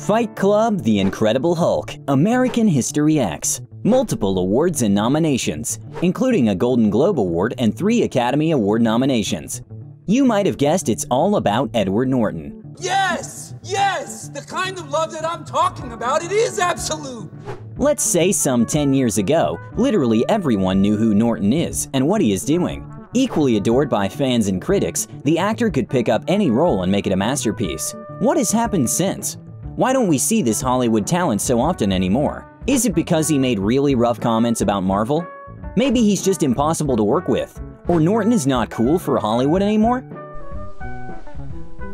Fight Club, The Incredible Hulk, American History X. Multiple awards and nominations, including a Golden Globe Award and 3 Academy Award nominations. You might have guessed it's all about Edward Norton. Yes! Yes! The kind of love that I'm talking about, it is absolute! Let's say some 10 years ago, literally everyone knew who Norton is and what he is doing. Equally adored by fans and critics, the actor could pick up any role and make it a masterpiece. What has happened since? Why don't we see this Hollywood talent so often anymore? Is it because he made really rough comments about Marvel? Maybe he's just impossible to work with. Or Norton is not cool for Hollywood anymore?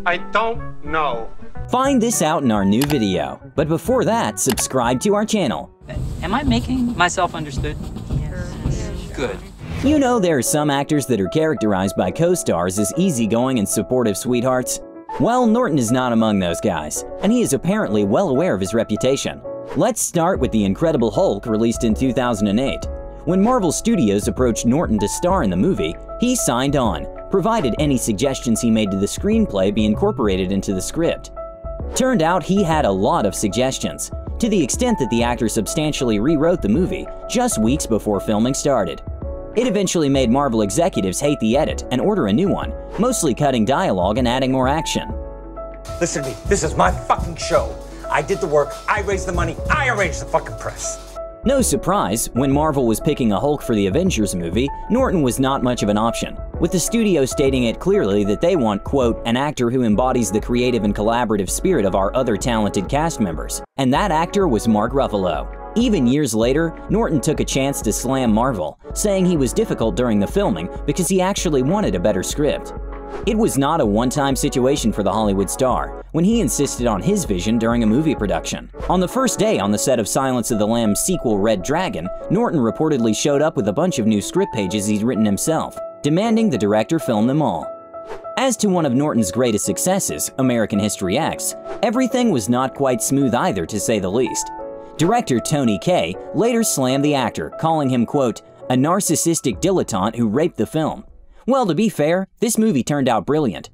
I don't know. Find this out in our new video. But before that, subscribe to our channel. Am I making myself understood? Yes. Good. You know there are some actors that are characterized by co-stars as easygoing and supportive sweethearts? Well, Norton is not among those guys, and he is apparently well aware of his reputation. Let's start with The Incredible Hulk, released in 2008. When Marvel Studios approached Norton to star in the movie, he signed on, provided any suggestions he made to the screenplay be incorporated into the script. Turned out he had a lot of suggestions, to the extent that the actor substantially rewrote the movie just weeks before filming started. It eventually made Marvel executives hate the edit and order a new one, mostly cutting dialogue and adding more action. Listen to me, this is my fucking show. I did the work, I raised the money, I arranged the fucking press. No surprise, when Marvel was picking a Hulk for the Avengers movie, Norton was not much of an option, with the studio stating it clearly that they want, quote, an actor who embodies the creative and collaborative spirit of our other talented cast members. And that actor was Mark Ruffalo. Even years later, Norton took a chance to slam Marvel, saying he was difficult during the filming because he actually wanted a better script. It was not a one-time situation for the Hollywood star, when he insisted on his vision during a movie production. On the first day on the set of Silence of the Lambs sequel Red Dragon, Norton reportedly showed up with a bunch of new script pages he'd written himself, demanding the director film them all. As to one of Norton's greatest successes, American History X, everything was not quite smooth either, to say the least. Director Tony Kaye later slammed the actor, calling him, quote, a narcissistic dilettante who raped the film. Well, to be fair, this movie turned out brilliant.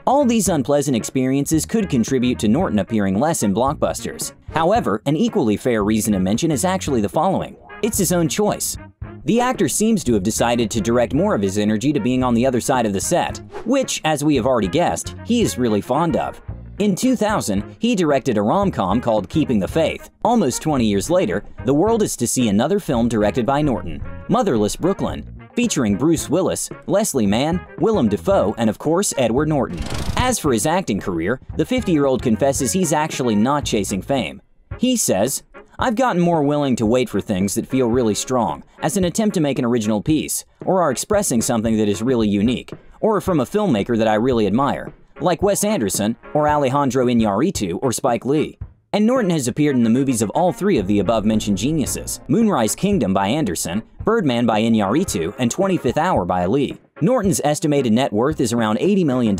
All these unpleasant experiences could contribute to Norton appearing less in blockbusters. However, an equally fair reason to mention is actually the following. It's his own choice. The actor seems to have decided to direct more of his energy to being on the other side of the set, which, as we have already guessed, he is really fond of. In 2000, he directed a rom-com called Keeping the Faith. Almost 20 years later, the world is to see another film directed by Norton, Motherless Brooklyn, featuring Bruce Willis, Leslie Mann, Willem Dafoe, and of course, Edward Norton. As for his acting career, the 50-year-old confesses he's actually not chasing fame. He says, I've gotten more willing to wait for things that feel really strong, as an attempt to make an original piece, or are expressing something that is really unique, or from a filmmaker that I really admire, like Wes Anderson, or Alejandro Iñárritu, or Spike Lee. And Norton has appeared in the movies of all 3 of the above-mentioned geniuses, Moonrise Kingdom by Anderson, Birdman by Iñárritu, and 25th Hour by Lee. Norton's estimated net worth is around $80 million,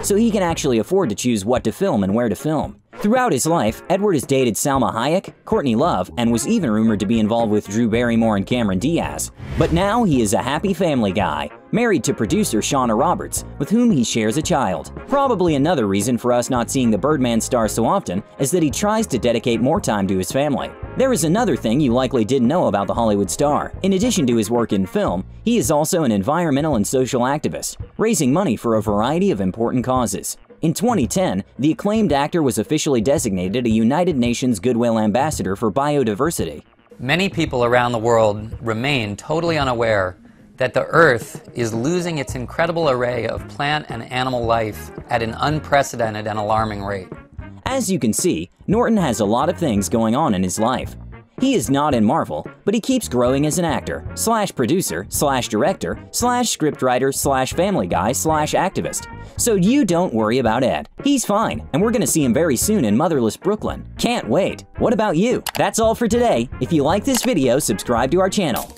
so he can actually afford to choose what to film and where to film. Throughout his life, Edward has dated Salma Hayek, Courtney Love, and was even rumored to be involved with Drew Barrymore and Cameron Diaz. But now he is a happy family guy, married to producer Shauna Roberts, with whom he shares a child. Probably another reason for us not seeing the Birdman star so often is that he tries to dedicate more time to his family. There is another thing you likely didn't know about the Hollywood star. In addition to his work in film, he is also an environmental and social activist, raising money for a variety of important causes. In 2010, the acclaimed actor was officially designated a United Nations Goodwill Ambassador for Biodiversity. Many people around the world remain totally unaware that the Earth is losing its incredible array of plant and animal life at an unprecedented and alarming rate. As you can see, Norton has a lot of things going on in his life. He is not in Marvel, but he keeps growing as an actor, /producer, /director, /scriptwriter, /family guy, /activist. So you don't worry about Ed. He's fine, and we're gonna see him very soon in Motherless Brooklyn. Can't wait. What about you? That's all for today. If you like this video, subscribe to our channel.